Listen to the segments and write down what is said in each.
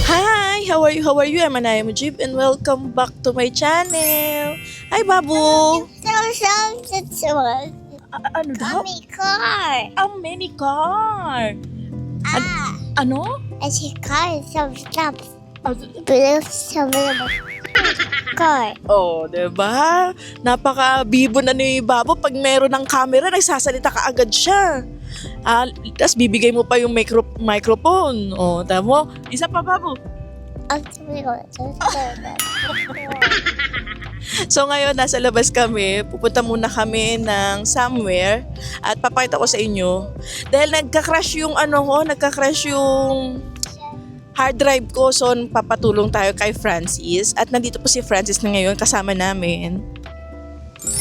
Hi! How are you? How are you? I'm Anaya Mujib and welcome back to my channel. Hi, Babu! Ano daw? Car. A mini car! Ah, Ano? I see car. Some stuff. Ah, Blue, some car. Oh, diba? Napaka-bibo na ni Babu. Pag meron ng camera, nagsasalita ka agad siya. Tapos bibigay mo pa yung microphone. Oh, tamo. Isa pa, Babu. So ngayon, nasa labas kami. Pupunta muna kami ng somewhere at papakita ko sa inyo. Dahil nagka-crash yung nagka-crash yung hard drive ko. So papatulong tayo kay Francis. At nandito po si Francis na ngayon kasama namin.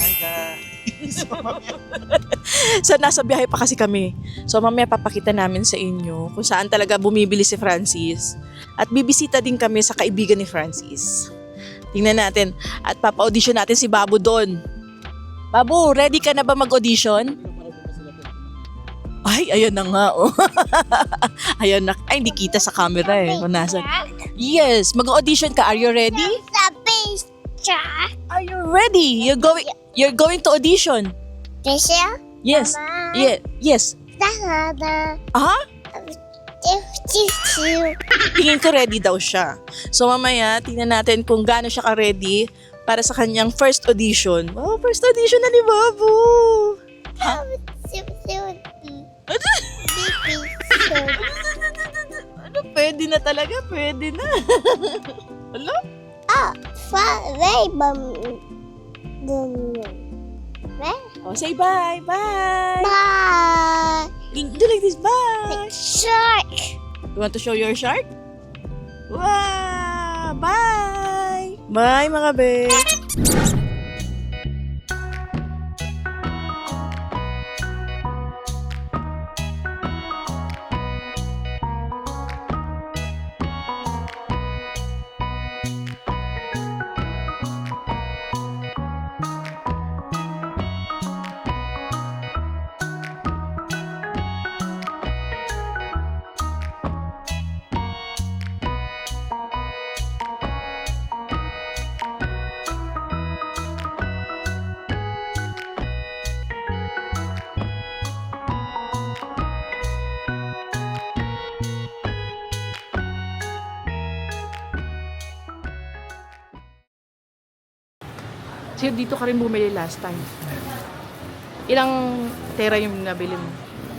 Hi guys! So nasa biyahe pa kasi kami. So mamaya papakita namin sa inyo kung saan talaga bumibili si Francis. At bibisita din kami sa kaibigan ni Francis. Tingnan natin. At papa-audition natin si Babu doon. Babu, ready ka na ba mag-audition? Ay, ayan na nga. Oh. Ayan na. Ay, hindi kita sa camera eh. Kung nasan. Yes, mag-audition ka. Are you ready? Sa picture. Are you ready? You're going to audition. Picture? Yes. Mama. Yeah. Yes. Da-da-da. Ah? Choo-choo. Tingin ko ready daw siya. So mamaya, tingnan natin kung gaano siya ka-ready para sa kanyang first audition. Wow, first audition na ni Babu! Ano, pwede na talaga, pwede na. Hello? Oh, say bye, bye! Bye. Do like this, bye! Shark. You want to show your shark? Wow! Bye! Bye, mga be! Sir, dito ka rin bumili last time. Ilang tera yung nabili mo?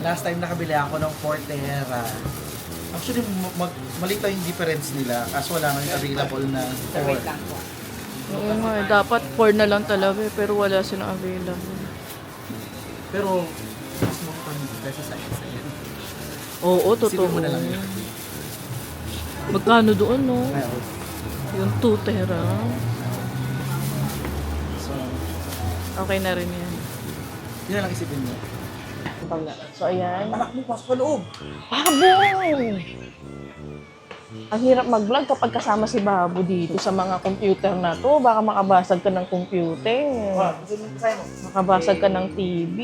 Last time nakabili ako ng 4 tera. Actually, maliit lang yung difference nila kasi wala nga yung available na 4. Oo nga, dapat 4 na lang talaga pero wala silang available. Pero, mas mukha kami kasi sa isa yan. Oo, totoo. Isipin mo na lang yun. Magkano doon, no? Ngayon. Yung 2 tera. So, Okay na rin yan. yun na lang isipin mo. So, ayan. Anak mo, pasok sa loob! Babu! Ang hirap mag-vlog kapag kasama si Babu dito sa mga computer na to. Baka makabasag ka ng computer. Makabasag ka ng TV.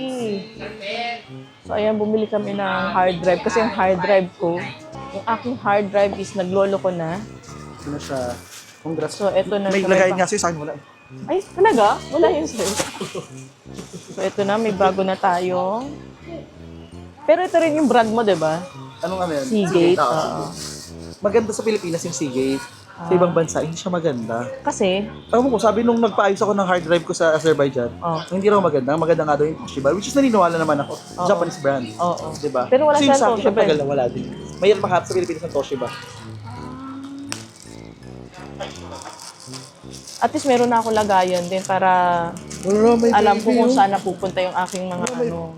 So, ayan, bumili kami ng hard drive. Kasi yung hard drive ko, yung aking hard drive is naglolo ko na. Ito na siya. Congrats. So, eto na May siya. lagayin nga sa'yo, sa akin wala. Ay, talaga? Wala yun, sir. So, eto na, may bago na tayo. Pero ito rin yung brand mo, di ba? Anong ano yan? Seagate. Oo, Oo. Maganda sa Pilipinas yung Seagate. Sa ibang bansa, hindi siya maganda. Kasi, Alam mo ko, sabi nung nagpaayos ako ng hard drive ko sa Azerbaijan, Oh. hindi raw maganda. Maganda nga daw yung Toshiba, which is naniniwala naman ako. Oo. Japanese brand. oo. Diba? Pero wala so, yung siyang sa akin, Toshiba. matagal na wala din. Mayroon pa sa Pilipinas ng Toshiba. At least meron na ako lagayan din para alam ko kung saan napupunta yung aking mga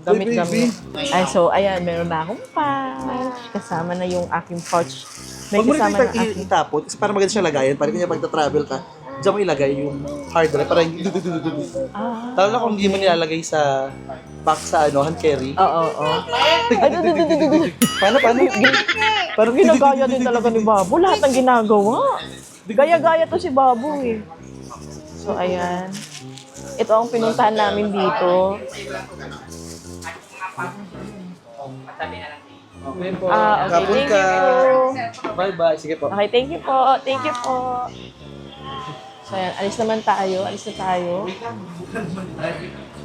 gamit-gamit. Ay, so, ayan, meron na akong pouch. Kasama na yung aking pouch. May Huwag mo kasama rin na aking... itapon, kasi para maganda siya lagayan, para kanya pagta-travel ka, diyan mo ilagay yung hard drive, para hindi Ah, Lalo na kung hindi mo nilalagay sa pack sa hand carry. oo, oo. Paano? Pero ginagaya din talaga ni Babu. Lahat ng ginagawa. Gaya-gaya to si Babu eh. So, ayan. ito ang pinuntahan namin dito. Okay po. Okay, Kapon thank ka. you po. Bye-bye. Sige po. Okay, thank you po. Thank you po. So, ayan, alis naman tayo. Alis na tayo.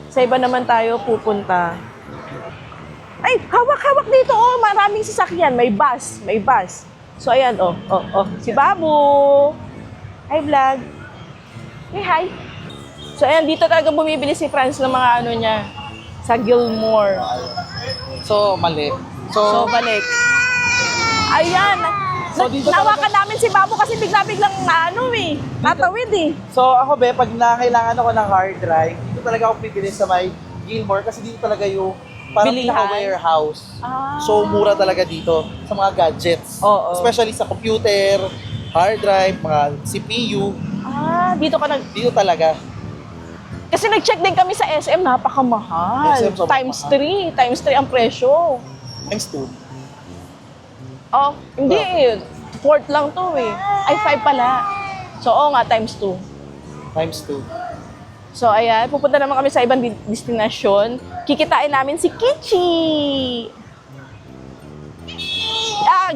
Sa iba naman tayo pupunta. Ay, hawak-hawak dito. Oh, maraming sasakyan. May bus. May bus. So, ayan, oh. Si Babu. Hi, vlog. Hey, hi. So, ayan, dito talaga bumibili si Franz ng mga ano niya. Sa Gilmore. So, mali. So, balik. Ayan. So, dito Nawakan namin si Babu kasi bigla-biglang natawid eh. So, ako be, pag nakailangan ako ng hard drive, dito talaga ako bibili sa may Gilmore kasi dito talaga yung parang Bilihan? pinaka-warehouse. Ah. So, mura talaga dito sa mga gadgets. Oo. Especially sa computer, hard drive, mga CPU. Dito ka Dito talaga. Kasi nag-check din kami sa SM, napakamahal. SM sobrang Times mahal. 3. Times 3 ang presyo. Times 2. Oh, hindi eh. Fourth lang to eh. Ay, 5 pala. So, oo nga, times 2. Times 2. So, ayan, pupunta naman kami sa ibang destinasyon. Kikitain namin si Kichi.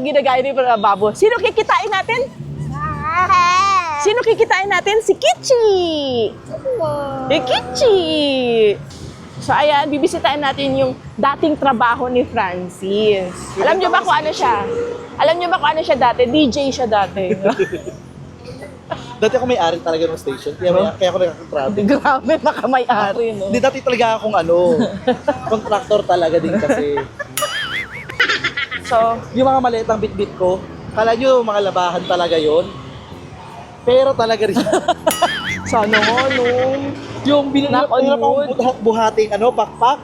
Ginagaya ni para Babo. Sino kikitain natin? Sino kikitain natin? Si Kichi. Si Kichi. So, ayan, bibisitahin natin yung dating trabaho ni Francis. Alam niyo ba kung ano siya? Alam niyo ba kung ano siya dati? DJ siya dati. Dati ako may-ari talaga ng station. Kaya ako nagkakontrato. Grabe, makamay-ari, no? Hindi, dati talaga akong contractor talaga din kasi. So, Yung mga malitang bit-bit ko, kala nyo mga labahan talaga yon. Pero talaga rin. sana nga, no? Yung Knock on binirap wood. akong buhating pakpak.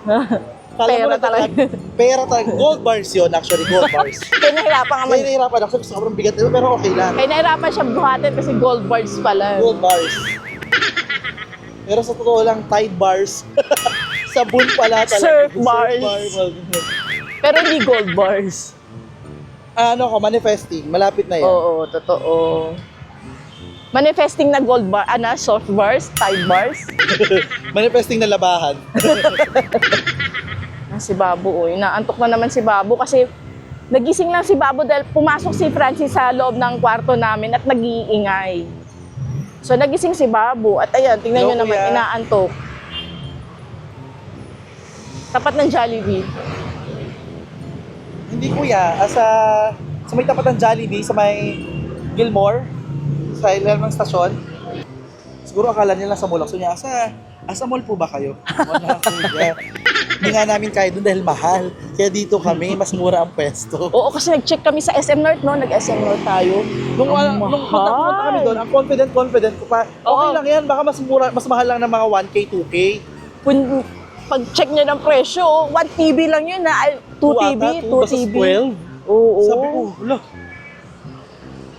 Kala mo Pera na talaga. Pera talaga. Gold bars yun, actually, gold bars. Kaya nahirapan ka Kaya nahirapan ako, sobrang bigat nito, pero okay lang. Kaya nahirapan siya buhatin kasi gold bars pala. Gold bars. Pero sa totoo lang, Tide bars. Sabon pala talaga. Surf bars. bar. Pero hindi gold bars. Ano ko, manifesting. Malapit na yan. Oo, totoo. Manifesting na gold bar, soft bars, tide bars. Manifesting na labahan. Si Babu, inaantok na naman si Babu kasi nagising lang si Babu dahil pumasok si Francis sa loob ng kwarto namin at nag-iingay. So nagising si Babu at ayan, tingnan nyo Hello, naman, kuya. inaantok. Tapat ng Jollibee. Hindi kuya, sa may tapat ng Jollibee, sa may Gilmore, sa ilalim ng stasyon. Siguro akala nila sa mall. So niya, asa mall po ba kayo? Wala kuya. Hindi nga namin kaya doon dahil mahal. Kaya dito kami, mas mura ang pwesto. Oo, kasi nag-check kami sa SM North, no? Nag-SM North tayo. Nung punta kami doon, ang confident ko pa, okay Oo. lang yan, baka mas mahal lang ng mga 1K, 2K. Pag-check niya ng presyo, 1 TV lang yun, 2 TV, 2 TV. 12. Oo. Sabi ko, wala.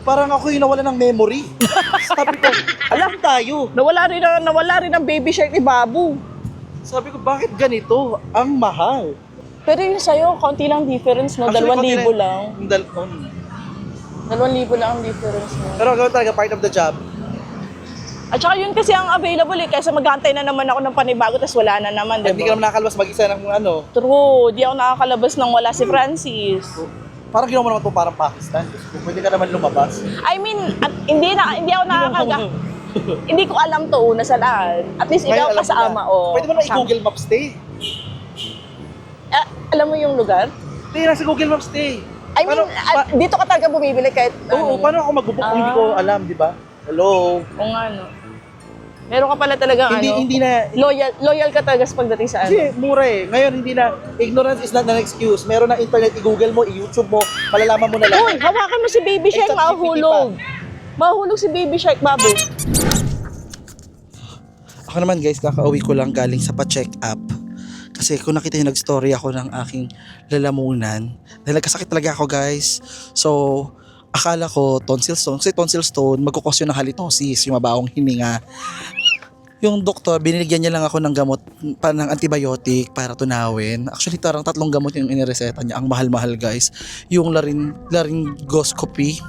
Parang ako yung nawala ng memory. Sabi ko, alam tayo. Nawala rin ang baby shark ni Babu. Sabi ko, bakit ganito? Ang mahal. Pero yung sa'yo, konti lang difference, no? Actually, 2,000 lang. 2,000 lang ang difference, no? Pero gawin talaga part of the job. At saka yun kasi ang available eh, kaysa maghantay na naman ako ng panibago, tapos wala na naman, Hindi ka diba? naman nakakalabas mag-isa ng True, di ako nakakalabas nang wala si Francis. Parang ginawa mo naman ito parang Pakistan. Pwede ka naman lumabas. I mean, hindi ako hindi ko alam to una sa lahat. At least ikaw Ngayon, alam mo kasama, na. oh. Pwede mo na kasama. i-Google Maps stay. Alam mo yung lugar? Hindi, nasa Google Maps stay. I mean, dito ka talaga bumibili kahit Oo, paano ako mag-book kung hindi ko alam, di ba? Hello? Kung ano. Meron ka pala talagang Hindi na, loyal ka talaga sa pagdating sa kasi mura eh. Ngayon, hindi na, ignorance is not an excuse. Meron na internet, i-Google mo, i-YouTube mo, malalaman mo na lang. Uy, hawakan mo si Baby Shark, Except mahuhulog. Mahuhulog si Baby Shark, Babu. Ako naman guys, kakauwi ko lang galing sa pa-check up. Kasi kung nakita nyo, nag-story ako ng aking lalamunan. Dahil nagkasakit talaga ako guys. So, akala ko tonsil stone. Kasi tonsil stone, magkukos yun ng halitosis, yung mabaong hininga. Yung doktor, binigyan niya lang ako ng gamot ng antibiotic para tunawin. Actually, tarang 3 gamot yung inireseta niya. Ang mahal-mahal guys. Yung laryngoscopy,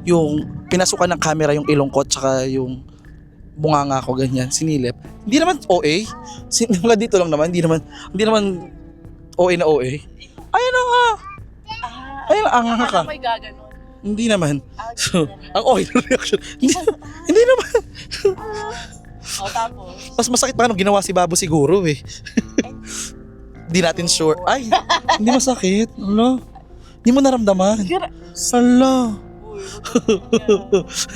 yung pinasukan ng camera yung ilong ko, tsaka yung bunganga ako, ganyan, sinilip. Hindi naman OA. Mga dito lang naman, hindi naman OA na OA. Ayun na nga. Ayun na, anga ka. May gaganon. Hindi naman. So, ang OA na reaction. Hindi naman. O, tapos? Mas masakit pa nung ginawa si Babo siguro eh. Di natin sure. Ay, hindi masakit. Ala. Hindi mo naramdaman. Ala.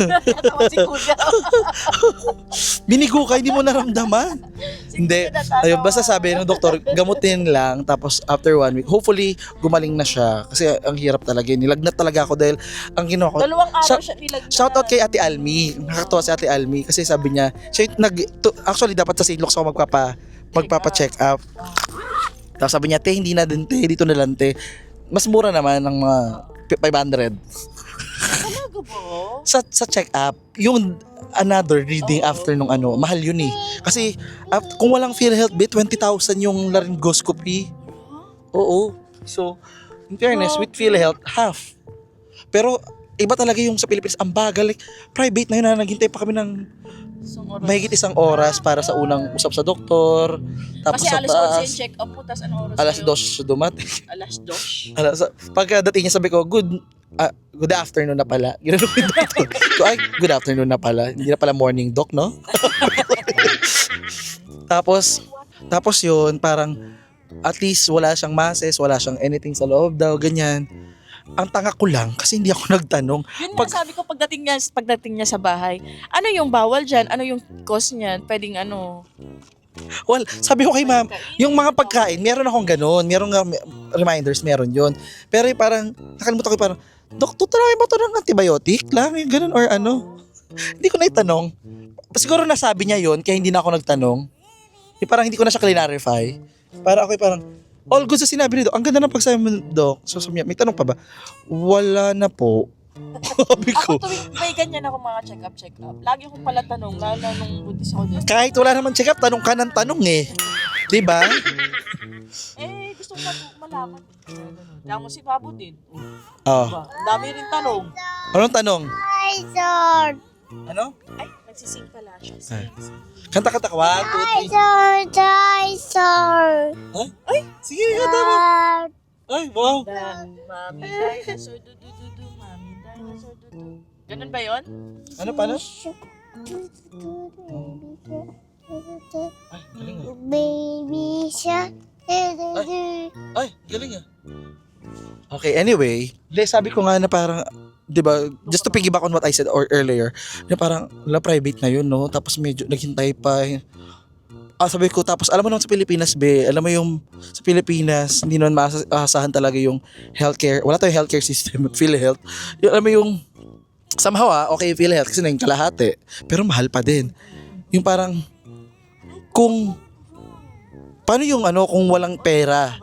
Natawa si Kuya. Binigo ka, hindi mo naramdaman. Hindi. Ayun, basta sabi ng doktor, gamutin lang. Tapos after 1 week, hopefully gumaling na siya. Kasi ang hirap talaga. Nilagnat talaga ako dahil ang ginawa ko. 2 araw siya nilagnat. Shoutout kay Ate Almi. Nakakatuwa si Ate Almi kasi sabi niya, siya yung actually dapat sa St. Luke's ako magpapa-check up. Tapos sabi niya, te, hindi na din te, dito na lang te. Mas mura naman ng mga 500. Talaga ba? Sa check up, yung another reading after nung mahal yun eh. Kasi kung walang PhilHealth bit, 20,000 yung laryngoscopy. Oo. So, in fairness, with PhilHealth, half. Pero iba talaga yung sa Pilipinas, ang bagal. Like, private na yun na naghintay pa kami ng mahigit 1 oras para sa unang usap sa doktor. Tapos Kasi sa alas 11 taas, yung check-up mo, tapos anong oras alas kayo? 2 siya dumating. Alas 2? Pagkadating niya sabi ko, good afternoon na pala. Ginanong yung doktor. So, ay, good afternoon na pala. Hindi na pala morning doc, no? Tapos yun, parang at least wala siyang masses, wala siyang anything sa loob daw, ganyan. Ang tanga ko lang kasi hindi ako nagtanong. Yun nga sabi ko pagdating niya sa bahay, ano yung bawal dyan? Ano yung cause niyan? Pwedeng ano? Well, sabi ko kay ma'am, yung mga pagkain, meron akong ganun. Meron nga reminders, meron yun. Pero yung parang, nakalimutan ko yung parang, Dok, tutulungan ba ito ng antibiotic lang? Yung ganun or ano? Hindi ko na itanong. Siguro nasabi niya yun, kaya hindi na ako nagtanong. Yung parang hindi ko na siya clarify. Para ako yung parang, all good sa sinabi ni Dok. Ang ganda ng pagsabi mo, Dok. So, sabi niya, may tanong pa ba? Wala na po. Sabi ko. Ako tuwing may ganyan ako mga check-up. Lagi akong pala tanong, lalo na nung buntis ako dito. Kahit wala naman check up, tanong ka ng tanong eh. Diba? Gusto ko malaman. Kaya mo si Babo din. Oh. Diba? Ang dami rin tanong. Anong tanong? Dinosaur. Ano? Ay, nagsising pala siya. Ay. Kanta-kanta ka. 1, 2, 3. Dinosaur. Huh? Ay, sige, kanta mo. Ay, wow. Mami dinosaur, du-du-du-du. Mami dinosaur, du-du. Ganun ba yun? Ano, paano? Ay, galing ah. Baby shark. Ay, galing ah. Okay, anyway. Sabi ko nga na parang, di ba, just to piggyback on what I said earlier, na parang, private na yun, no? Tapos medyo naghintay pa. Sabi ko, tapos alam mo naman sa Pilipinas, alam mo yung sa Pilipinas, hindi naman maasahan talaga yung healthcare. Wala tayong healthcare system, PhilHealth. Alam mo yung, somehow okay PhilHealth kasi naging kalahati. Pero mahal pa din. Yung parang, paano yung kung walang pera,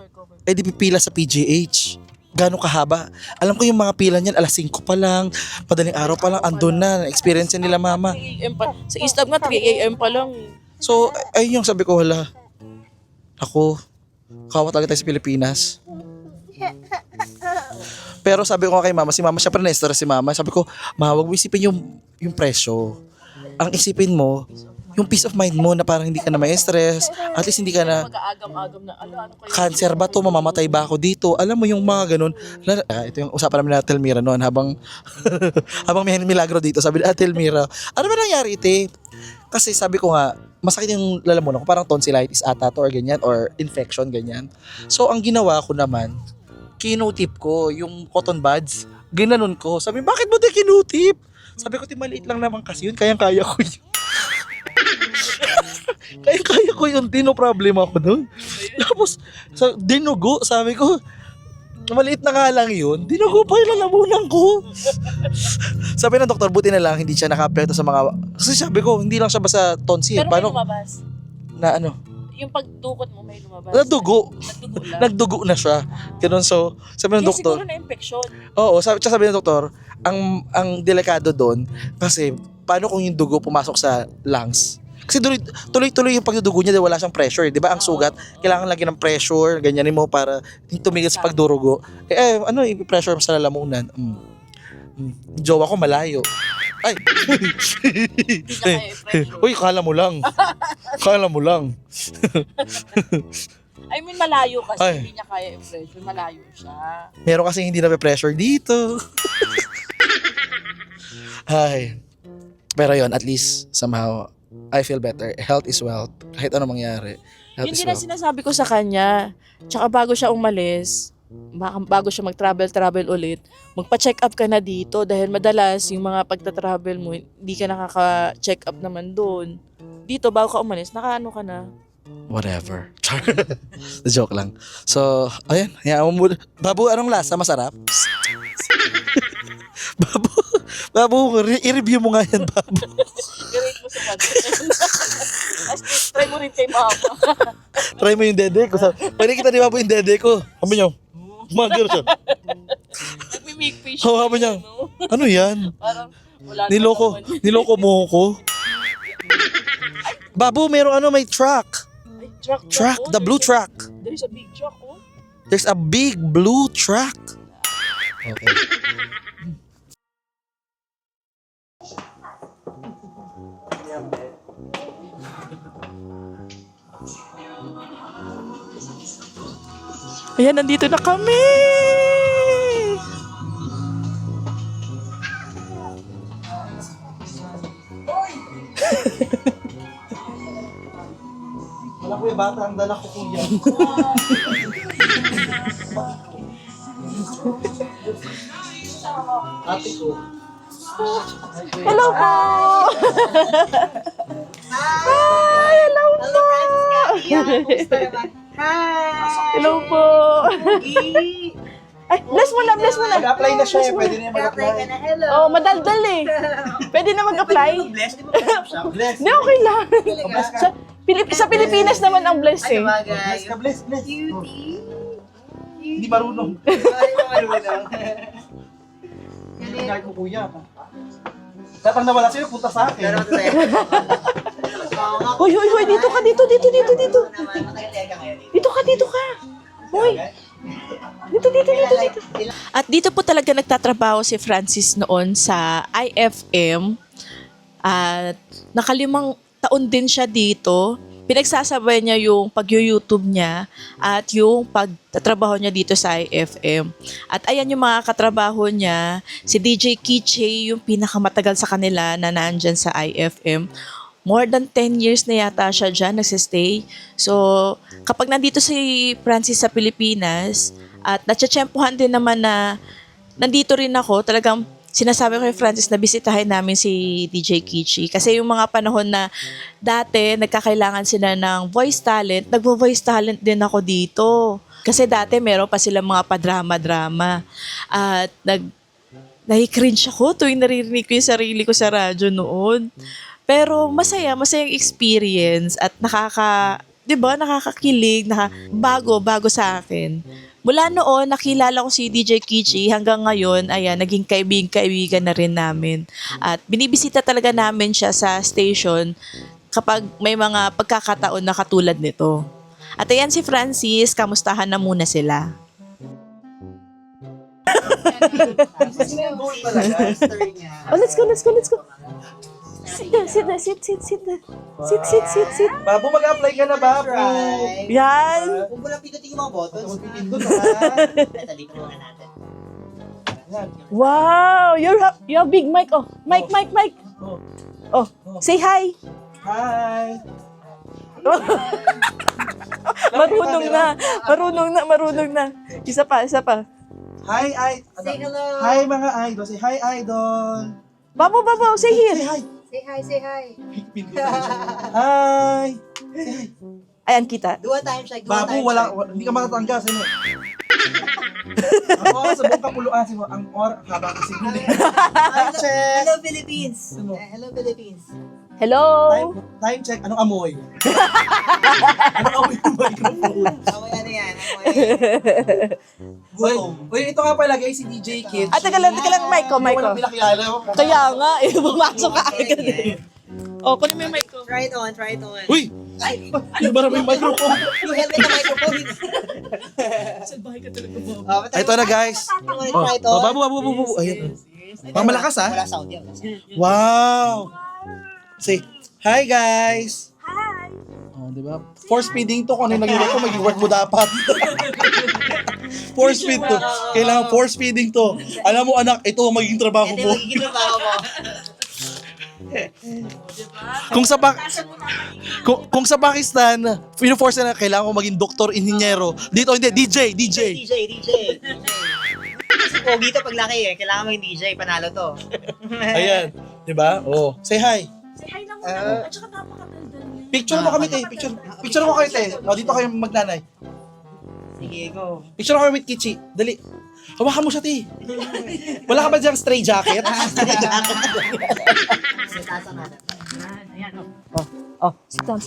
di pipila sa PGH. Gano'ng kahaba? Alam ko yung mga pila niyan, alas 5 pa lang, madaling araw pa lang, andun na, experience nila mama. 3 AM pa. Sa Eastab nga, 3 AM pa lang. So, ayun yung sabi ko, ako, kawa talaga tayo sa Pilipinas. Pero sabi ko kay mama, si mama, syempre na-stress si mama. Sabi ko, ma, wag mo isipin yung presyo. Ang isipin mo, yung peace of mind mo na parang hindi ka na may stress, at least hindi ka na, Mag-aagam-agam na, ano kayo? cancer ba to, mamamatay ba ako dito? Alam mo yung mga ganun. Ito yung usapan namin na Telmira noon habang may milagro dito. Sabi na Telmira, ano ba nangyari ite? Kasi sabi ko nga, masakit yung lalamunan ko, parang tonsillitis ata to or ganyan, or infection ganyan. So ang ginawa ko naman, kinutip ko yung cotton buds, ginanon ko. Sabi, bakit mo di kinutip? Sabi ko, maliit lang naman kasi yun, kayang-kaya ko yun. Kaya ko yun, no problem ako doon. Tapos, dinugo, sabi ko, maliit na nga lang yun, dinugo pa yung lalamunan ko. Sabi ng doktor, buti na lang, hindi siya naka-apekto sa mga, kasi sabi ko, hindi lang siya basta tonsil. Pero may lumabas. Na ano? Yung pagdukot mo may lumabas. Nagdugo. Nagdugo lang. Nagdugo na siya. Ganun, so, sabi ng Kaya doktor, siguro na-infection. oo, sabi ng doktor, ang delikado doon, kasi, paano kung yung dugo pumasok sa lungs? Kasi tuloy-tuloy yung pagdudugo niya dahil wala siyang pressure. Di ba? Ang sugat, kailangan lagi ng pressure, ganyanin mo para tumigil sa pagdurugo. Ano, i-pressure mo sa lalamunan. Jowa ko malayo. Ay! kaya i-pressure. Uy, kala mo lang. Kala mo lang. I mean, malayo kasi. Ay. Hindi niya kaya i-pressure. Malayo siya. Meron kasi hindi na-pressure dito. Ay. Pero yon, at least somehow I feel better. Health is wealth. Kahit ano mangyari. Health Yun is din ang wealth. sinasabi ko sa kanya. Tsaka bago siya umalis, bago siya mag-travel ulit, magpa-check up ka na dito dahil madalas yung mga pagta-travel mo, hindi ka nakaka-check up naman doon. Dito, bago ka umalis, nakaano ka na. Whatever. Char. Joke lang. So, ayan. Hayaan mo. Babu, anong lasa? Masarap? Babu, i-review mo nga yan, Babu. I-rate mo sa 1. As try mo rin kay mama. Try mo yung dede ko. Pwede kita di Babu yung dede ko. Sabi niyo, magano siya. Nagmi-make fish. Oh, sabi niya, ano yan? Parang wala Niloko mo ko. Babu, meron may truck. Truck, the blue truck. There's a big truck, oh. There's a big blue truck. Okay. Ayan, nandito na kami! Wala ko yung bata, ang dala ko kuya. Ate ko. Hello po! Hi! Hello po! Hello po! Ay, bless mo na, bless mo na. Mag-apply na siya, pwede na yung mag-apply. Oh, madaldal eh. Pwede na mag-apply. Bless. Hindi, okay lang. Sa Pilipinas naman ang bless eh. Bless ka, bless. Hindi marunong. Hindi ko kuya. Datang nawala sa'yo, punta sa akin. Hoy, dito ka. Dito ka. Hoy. Dito. At dito po talaga nagtatrabaho si Francis noon sa IFM. At nakalimang taon din siya dito. Pinagsasabay niya yung pag-YouTube niya at yung pagtatrabaho niya dito sa IFM. At ayan yung mga katrabaho niya, si DJ Kiche, yung pinakamatagal sa kanila na nandyan sa IFM. More than 10 years na yata siya dyan, nagsistay. So, kapag nandito si Francis sa Pilipinas, at natsyatsyempohan din naman na nandito rin ako, talagang sinasabi ko kay Francis na bisitahin namin si DJ Kichi. Kasi yung mga panahon na dati nagkakailangan sila ng voice talent, nagvo-voice talent din ako dito. Kasi dati meron pa silang mga padrama-drama. At nahi-cringe ako tuwing naririnig ko yung sarili ko sa radyo noon. Pero masayang experience at nakakakilig, bago sa akin. Mula noon, nakilala ko si DJ Kichi hanggang ngayon, ayan, naging kaibigan na rin namin. At binibisita talaga namin siya sa station kapag may mga pagkakataon na katulad nito. At ayan si Francis, kamustahan na muna sila. Oh, let's go. Sit. Babu, mag-apply ka na, Babu. Yan. Kung walang pindutin yung mga buttons, Pindot ka. ito, dito muna natin. Wow, you have big mic. Oh, mic. Oh, say hi. Hi. Marunong na. Isa pa. Hi, Say hello. Hi, mga idol. Say hi, idol. Babu, say here. Say hi. Say hi. Hi. Ayan, kita. Do a time check. Babu, hindi ka matatangga. Sino? Ang oras sa buong kapuluan, sino? Ang oras, haba kasi hindi. check. Hello, Philippines. Sino? Hello, Philippines. Hello. Time check. Anong amoy? Anong amoy yung microphone? Amoy ano yan? Amoy. Uy, ito nga pala guys, si DJ Kids. Teka lang, mic ko. Walang pinakilala. Kaya nga, pumasok ka agad eh. Oh, kunin mo yung mic ko. Try it on. Uy! Yung marami yung microphone. You help with the microphone. Salbahay ka talaga, Bob. Oh, Ito na guys. You wanna try it on? Babu. Ayan. Pang malakas ha? Wala sound yan. Wow! Say, hi guys! Hi! Oh, di ba? Force feeding to, kung ano yung naging ko, maging work mo dapat. Force feed to. Kailangan force feeding to. Alam mo anak, ito ang magiging trabaho Ito mo. yung magiging trabaho mo. Kung sa Pakistan, pino-force na kailangan ko maging doktor, inhinyero. Dito hindi, DJ. DJ. Kasi pogi to pag laki eh. Kailangan mo yung DJ. Panalo to. Ayan, di ba? Oh, say hi. Say hi lang muna. At saka napakaganda niya. Picture mo kami, te. Picture mo kayo, te. Oh, dito kayo magnanay. Sige, go. Picture mo kayo with Kichi. Dali. Hawakan mo siya, te. Wala ka ba diyang stray jacket? Sitasa na. Oh, sit down.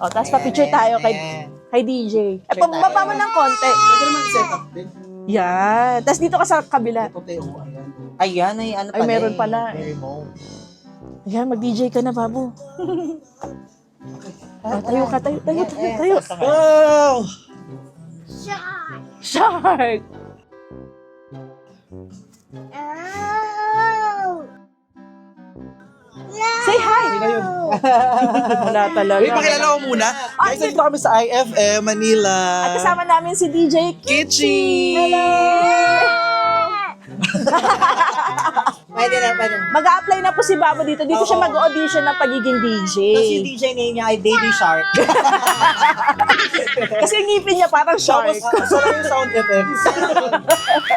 Oh, tapos pa-picture tayo kay DJ. Eh, pababa mo ng konti. Pwede naman i-set up din. Yan. Tapos dito ka sa kabila. Ito, te. Oh, ayan. Ayan, ay ano Ay, pala meron eh. pala. May remote. Ayan, mag-DJ ka na, babu. Oh, tayo. Wow! Shark! Oh. Say hi! Sino yun? Wala talaga. Wait, pakilala ko muna. Guys, nandito kami sa IFM, Manila. At kasama namin si DJ Kichi! Pwede na. Mag-a-apply na po si Babo dito. Dito siya mag-audition ng pagiging DJ. Tapos yung DJ name niya ay Baby Shark. Kasi yung ngipin niya parang shark. Tapos lang yung sound effects.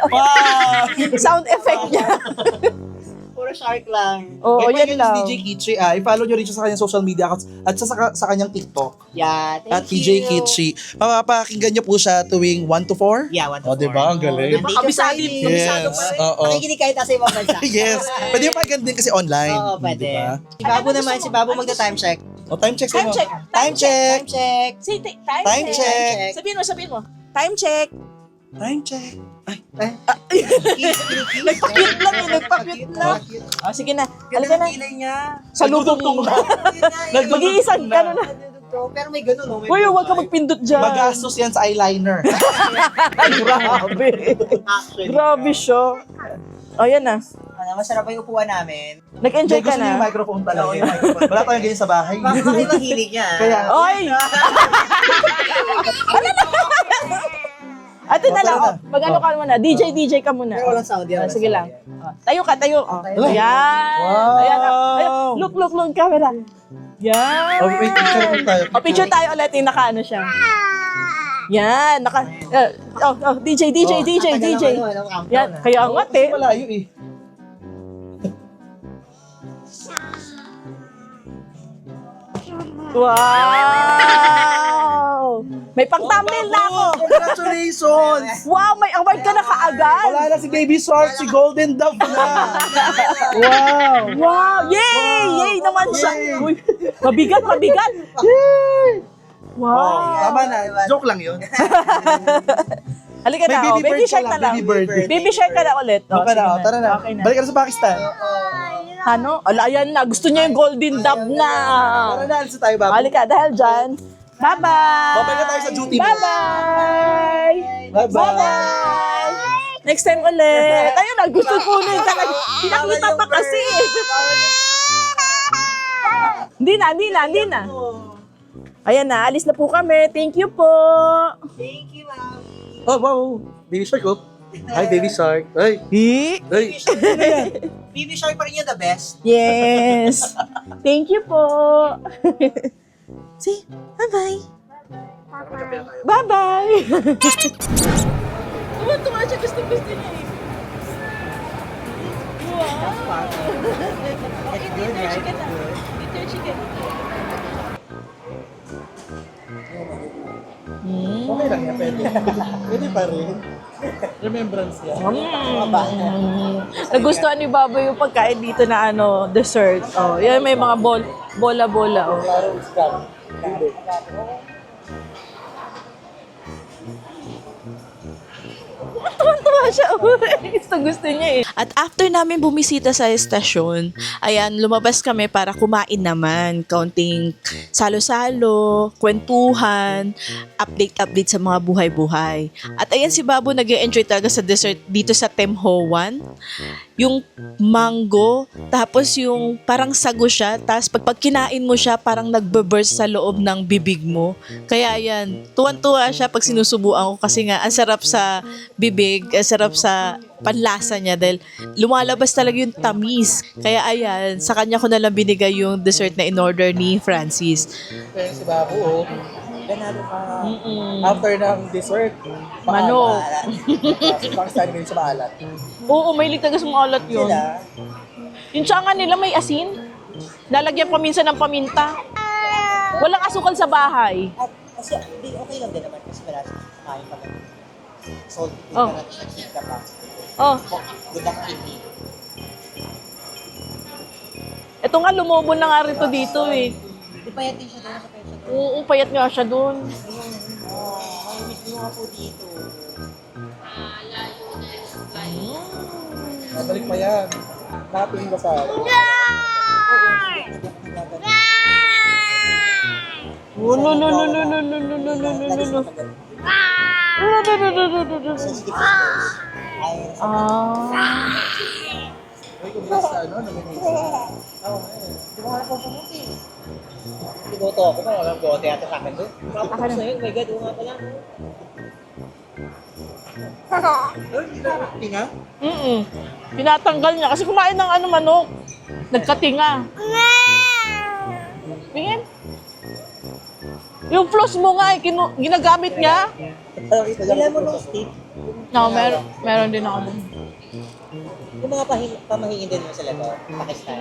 Wow! Sound effect niya. Puro shark lang. Oo, Wait, yan lang. Si DJ Kichi. I-follow nyo rin siya sa kanyang social media accounts at sa kanyang TikTok. Yeah, thank At DJ you. Kichi. Mapapakinggan nyo po siya tuwing 1 to 4? Yeah, 1 to 4. Oh, diba? Ang galing. Nandito Kabisado tayo eh. kabisado Yes. pa rin. Oo. Makikinig kahit nasa ibang bansa. Yes. Pwede yung pakinggan din kasi online. Oo, pwede. Diba? Si Babu naman, si Babu magta-time check. O, time check Time mo. check. Time check. Time check. Say, time, Time check. Sabihin mo. Time check. Time check. Ay, Nagpa-cute lang eh, nagpa-cute lang. Oh, sige na. Halika na. Kilay niya. Sa lubong mo. Mag-iisang ka na. Pero may ganun, no? May Uy, huwag ka magpindot dyan. magastos yan sa eyeliner. Grabe. Actually. Grabe siya. O, yan na. Ano, masarap yung upuan namin. Nag-enjoy ka Gusto niya yung na. microphone talaga. Wala tayong ganyan sa bahay. Baka kayo mahilig niya. Kaya, Oy! Ate na lang. Oh, mag-ano ka muna. DJ ka muna. Pero walang sound yan. Ah, sige lang. Oh, tayo ka. Oh. Tayo. Ayan. Wow. Ayan. Ayan. Look, camera. Yan. oh, wait, picture po tayo. O, picture tayo ulit yung naka-ano siya. Yan. DJ. Yan. Kaya nga, te. Kasi malayo eh. Wow! May pang-thumbnail na ako. Congratulations! Wow, may award ka na kaagad. Wala na si Baby Shark, si Golden Dove na. Wow! Wow! Yay! Yay naman siya. Uy, mabigat. Yay! Wow! Tama na. Joke lang yun. Halika May na, baby baby bird shark ka na lang, lang. baby bird. Baby shark ka na ulit. Okay na, sige tara na. Okay na. Balik ka na sa Pakistan. Ano? Ala, ayan na. Gusto niya yung golden dove na. Tara na, alis na tayo, Babu. Halika, dahil dyan. Bye-bye! Babay na tayo sa duty mo. Bye-bye! Bye-bye. Bye-bye! Next time ulit. Ayun na, gusto ko na talaga. Pinakita pa kasi. Hindi na. Ayan na, alis na po kami. Thank you po. Thank you, Mami. Oh, wow. Baby Shark, oh. Hi, Baby Shark. Ay. Ay. Baby Shark pa rin. Baby Shark pa rin yung the best. Yes. Thank you po. Say, bye-bye. Bye-bye. Tuwa siya. Gusto niya eh. Wow. It's good, right? Chicken na. Eat your chicken. Okay lang yan, pwede. Pwede pa rin. Remembrance yan. Nagustuhan ni Baboy yung pagkain dito na dessert. Oh, yan may mga bola-bola. Oh. Klaro is come. Tuwan-tuwa siya. Gusto niya eh. At after namin bumisita sa estasyon, ayan, lumabas kami para kumain naman. Kaunting salo-salo, kwentuhan, update sa mga buhay-buhay. At ayan si Babu nag-e-enjoy talaga sa dessert dito sa Temhoan. Yung mango, tapos yung parang sago siya, tapos pag kinain mo siya, parang nagbe-burst sa loob ng bibig mo. Kaya yan, tuwan-tuwa siya pag sinusubuan ko kasi nga, ang sarap sa bibig, ang sarap sa panlasa niya dahil lumalabas talaga yung tamis. Kaya ayan, sa kanya ko nalang binigay yung dessert na in-order ni Francis. Kaya si Babu, oh. Ganado ka. After ng dessert, Manok. Pang sa sa maalat. Oo, may taga sumalat yun. Sila. Yung tsanga nila may asin. Lalagyan pa minsan ng paminta. Walang asukal sa bahay. At kasi di okay lang din naman kasi wala sa kain pa lang. Salty Oh. ka natin siya ka pa. Oh, Good luck hindi. eto nga lumobo na nga rito dito eh. Di pa yatin siya doon sa pesa doon. Oo, payat nga siya doon. Ay, miss mo nga po dito. Mabalik pa yan. Natin ba sa... Oh, no, no, no, no, no, no, no, no, no, no, no, no. Ah. Uy, kung sa ano, Iboto ako pa, walang bote ata sa akin doon. Tapos na yun, my God, nga pala. Tinga? Pinatanggal niya kasi kumain ng ano manok. Nagkatinga. Tingin. Yung floss mo nga, ginagamit niya. Kailan mo nung stick? No, meron din ako. Yung mga pamahingin din mo sila to, Pakistan.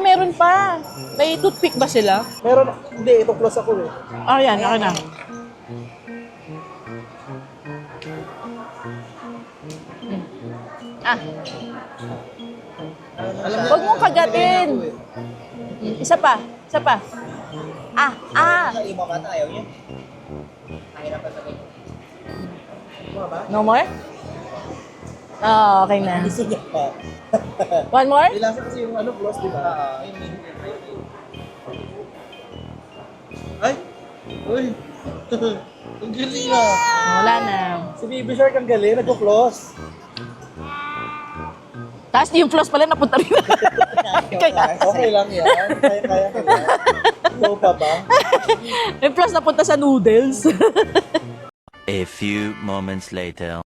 Meron pa. May toothpick ba sila? Meron, hindi, ito close ako eh. Ah, yan, ako na. Ah. Huwag mong kagatin. Isa pa. Yung iba bata, ayaw niya. Mahirap pa sabihin. No more? Ah, okay na. Sige pa. One more? Ilasa kasi yung ano, close, di ba? Ay! Uy! Ang galing ah! Wala na. Si Baby Shark ang galing, nagpo-close. Tapos yung floss pala napunta rin. Kaya, Okay lang yan. Kaya ka yan. Ikaw pa ba? yung floss napunta sa noodles. A few moments later.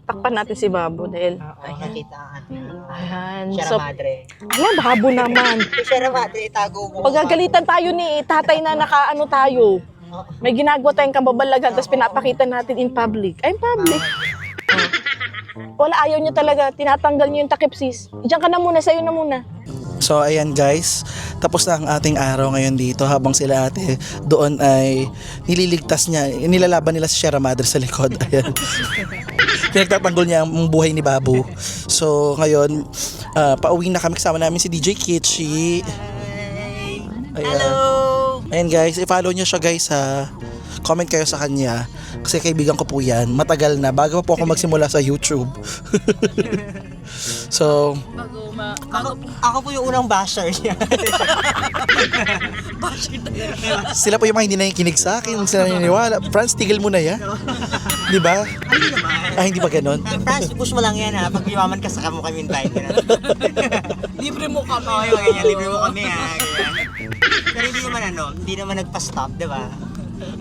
Takpan natin si Babu dahil. Oo, nakita ang Ayan. Sierra So, Madre. ayan, Babu naman. Sierra Madre, tago mo. Pagagalitan tayo ni tatay na nakaano tayo. May ginagawa tayong kababalagan tapos pinapakita natin in public. Ay, in public. Wala, ayaw niya talaga. Tinatanggal niya yung takip, sis. Diyan ka na muna, sa'yo na muna. So ayan guys, tapos na ang ating araw ngayon dito habang sila ate doon ay nililigtas niya, nilalaban nila si Sierra Madre sa likod. Ayan. Pinagtatanggol niya ang buhay ni Babu. So ngayon, pauwi na kami, kasama namin si DJ Kitchi. Ayan. Ayan guys, i-follow niyo siya guys ha. Comment kayo sa kanya kasi kaibigan ko po yan. Matagal na, bago pa po ako magsimula sa YouTube. So, Ako po yung unang basher niya. sila po yung mga hindi nakikinig sa akin, sila naniniwala. Franz, tigil mo na yan. Di ba? Hindi naman. Ah, hindi ba ganon? Franz, push mo lang yan ha. Pag iwaman ka, saka mo kami invite ka na. Libre mo kami. Oo, yung ganyan. Libre mo kami ha. Ganyan. Pero hindi naman nagpa-stop, di ba?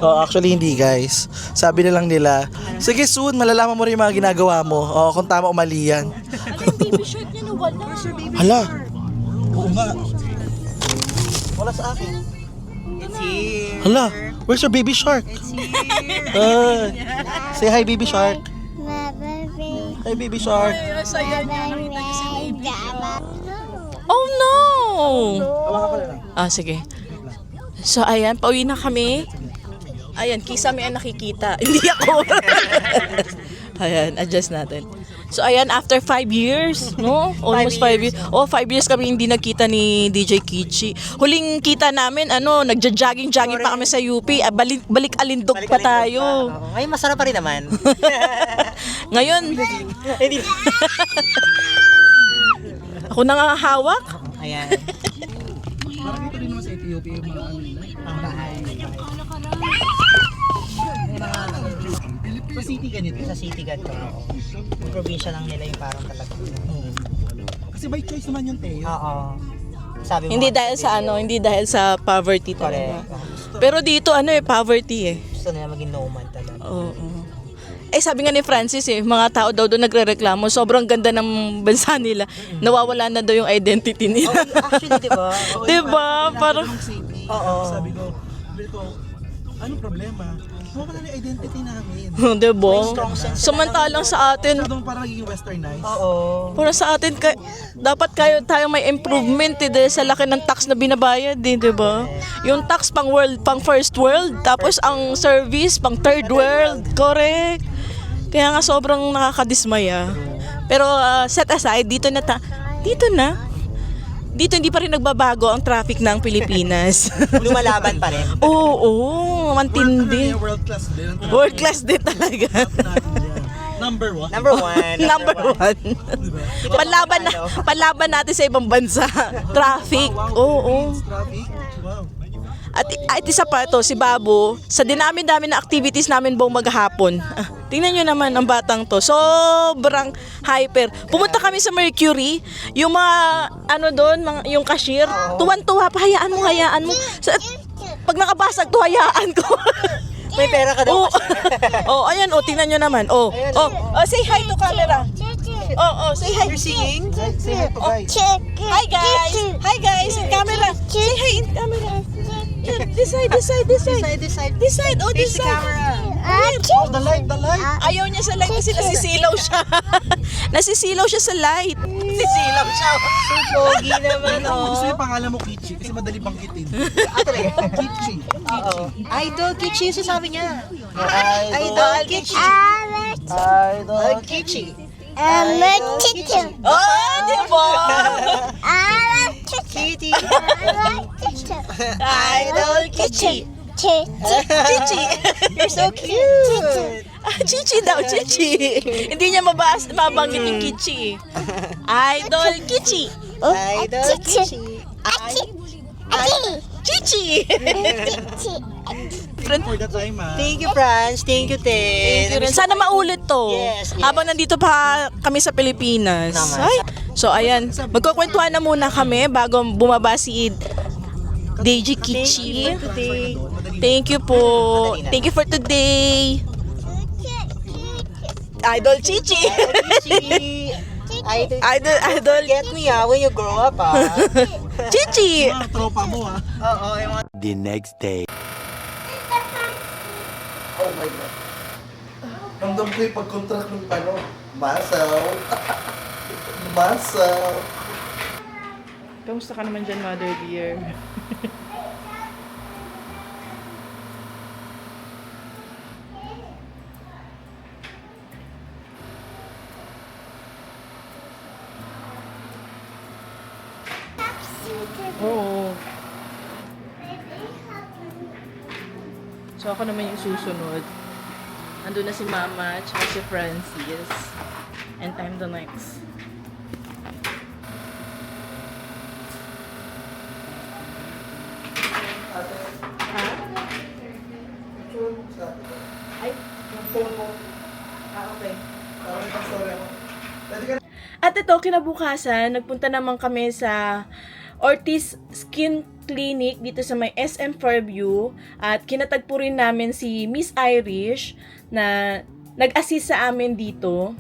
Oh, actually hindi guys. Sabi na lang nila, sige soon, malalaman mo rin yung mga ginagawa mo. Oh, kung tama o mali yan. Ano yung baby shirt niya na wala? Hala. Oo nga. Wala sa akin. It's here. Hala. Where's your baby shark? It's here. Say hi baby shark. Baby, Hi baby shark. Oh no! Hawakan ko na lang. Ah, sige. So, ayan, pauwi na kami. Ayan, kisame ang nakikita. Hindi ako. Ayan, adjust natin. So ayan, after 5 years, no? Almost 5 years. Oh, 5 years kami hindi nagkita ni DJ Kichi. Huling kita namin, nagja-jogging pa kami sa UP. Balik Alindog pa tayo. Oo. Ngayon, masarap pa rin naman. Ngayon, Hindi. ako nangangahawak. Ayan. Parang dito rin naman sa Ethiopia yung mga ano nila. Ang bahay. Sa city ganito. Sa city ganito. Yung probinsya lang nila yung parang talaga. Kasi by choice naman yung Teo. Oo. Sabi mo. Hindi dahil sa poverty talaga. Correct. Pero dito poverty eh. Gusto nila maging nomad talaga. Oo. Sabi nga ni Francis mga tao daw doon nagrereklamo, sobrang ganda ng bansa nila. Nawawala na daw yung identity nila. Actually, di ba? Diba? Parang, Oo. Sabi ko, ano problema? Mawala na yung identity namin. diba? strong sense Samantalang sa atin, Masyadong parang naging westernized. Oo. para sa atin, dapat tayo may improvement dahil sa laki ng tax na binabayad diba? Yung tax pang first world, tapos ang service pang third world. Correct. Kaya nga sobrang nakakadismaya. Pero set aside, dito hindi pa rin nagbabago ang traffic ng Pilipinas. Lumalaban pa rin. Oo, mantindi. World class din. World class din talaga. Number one. Number one. Number one. Panlaban natin sa ibang bansa. Traffic. Oo. Traffic. Wow. At isa pa ito, si Babu, sa dinami-dami na activities namin buong maghapon. Tingnan nyo naman ang batang to. Sobrang hyper. Pumunta kami sa Mercury, yung mga, yung cashier, tuwan-tuwa pa, hayaan mo. Pag nakabasag to, hayaan ko. May pera ka daw. Ayan, tingnan nyo naman. Say hi to camera. Say hi. You're singing? Say hi to guys. Hi guys. Hi guys, in camera. Say hi in camera. This side. This side. This side. Oh, this Face the side. camera. Oh, the light. Ayaw niya sa light kasi nasisilaw siya. Nasisilaw siya sa light. Nasisilaw siya. So pogi naman, Gusto yung pangalan mo Kichi kasi madali bangkitin. talaga? Kichi. Oo. Idol Kichi yung sasabi niya. Idol Kichi. Idol Kichi. Chicken. Oh, di ba? Kitty. Idol Kichi. Chichi. You're so cute. Chichi daw, Chichi. Hindi niya mabanggit yung Kichi. Idol Kichi. Idol Kichi. Chichi. for the time Thank you, Franz. Thank you, Ted. Thank you rin. Sana maulit to. Yes. Habang nandito pa kami sa Pilipinas. Naman. Ay. So ayan, magkukwentuhan na muna kami bago bumaba si DJ Kichi. Thank you po. Thank you for today. Idol Chichi. Idol Get me when you grow up, Chichi. Mga tropa mo Oo, yung mga The next day. Oh my God. Ramdam ko yung pag-contract ng muscle. Muscle. Kamusta ka naman dyan, Mother dear? Oo. So ako naman yung susunod. Ando na si Mama at si Francis. And I'm the next. Ha? Ay, yung phone mo. Okay. At ito, kinabukasan, nagpunta naman kami sa Ortiz Skin Clinic dito sa may SM Fairview at kinatagpo rin namin si Miss Irish na nag-assist sa amin dito.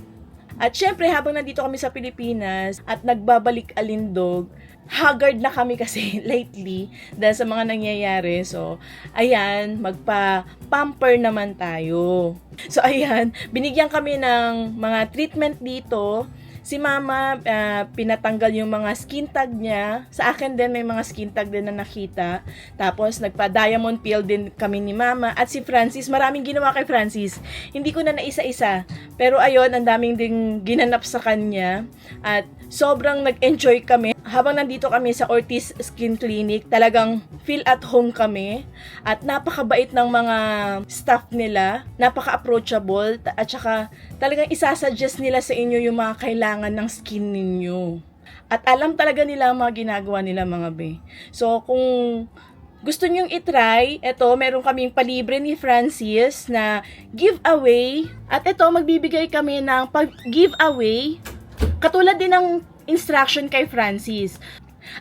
At syempre, habang nandito kami sa Pilipinas at nagbabalik Alindog, haggard na kami kasi lately dahil sa mga nangyayari. So, ayan, magpa-pamper naman tayo. So, ayan, binigyan kami ng mga treatment dito Si Mama, pinatanggal yung mga skin tag niya. Sa akin din, may mga skin tag din na nakita. Tapos, nagpa-diamond peel din kami ni Mama. At si Francis, maraming ginawa kay Francis. Hindi ko na naisa-isa. Pero ayun, ang daming ding ginanap sa kanya. At sobrang nag-enjoy kami. Habang nandito kami sa Ortiz Skin Clinic, talagang feel at home kami. At napakabait ng mga staff nila. Napaka-approachable. At saka, talagang isasuggest nila sa inyo yung mga kailangan ng skin ninyo. At alam talaga nila ang mga ginagawa nila, mga be. So, kung gusto nyong itry, eto, meron kaming palibre ni Francis na giveaway. At eto, magbibigay kami ng giveaway. Katulad din ng instruction kay Francis.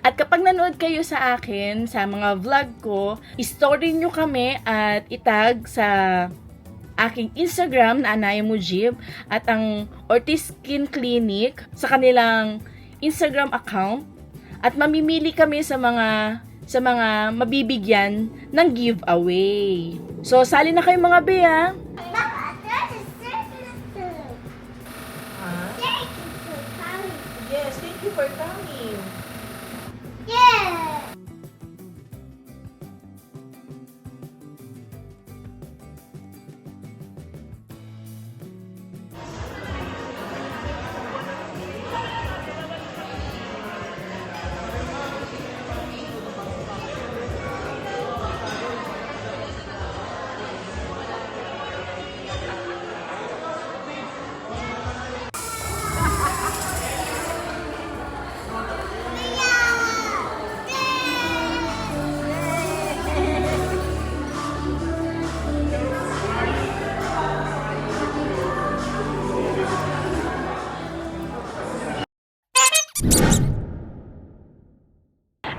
At kapag nanood kayo sa akin, sa mga vlog ko, story nyo kami at itag sa aking Instagram na Anaya Mujib at ang Ortiz Skin Clinic sa kanilang Instagram account at mamimili kami sa mga mabibigyan ng giveaway. So, sali na kayo mga be, ha? Yes, thank you for coming. Yeah.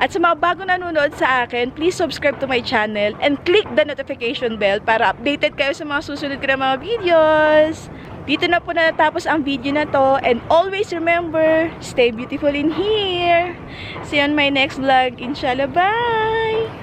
At sa mga bago nanonood sa akin, please subscribe to my channel and click the notification bell para updated kayo sa mga susunod ko na mga videos. Dito na po natapos ang video na to, and always remember, stay beautiful in here. See you on my next vlog. Inshallah, bye!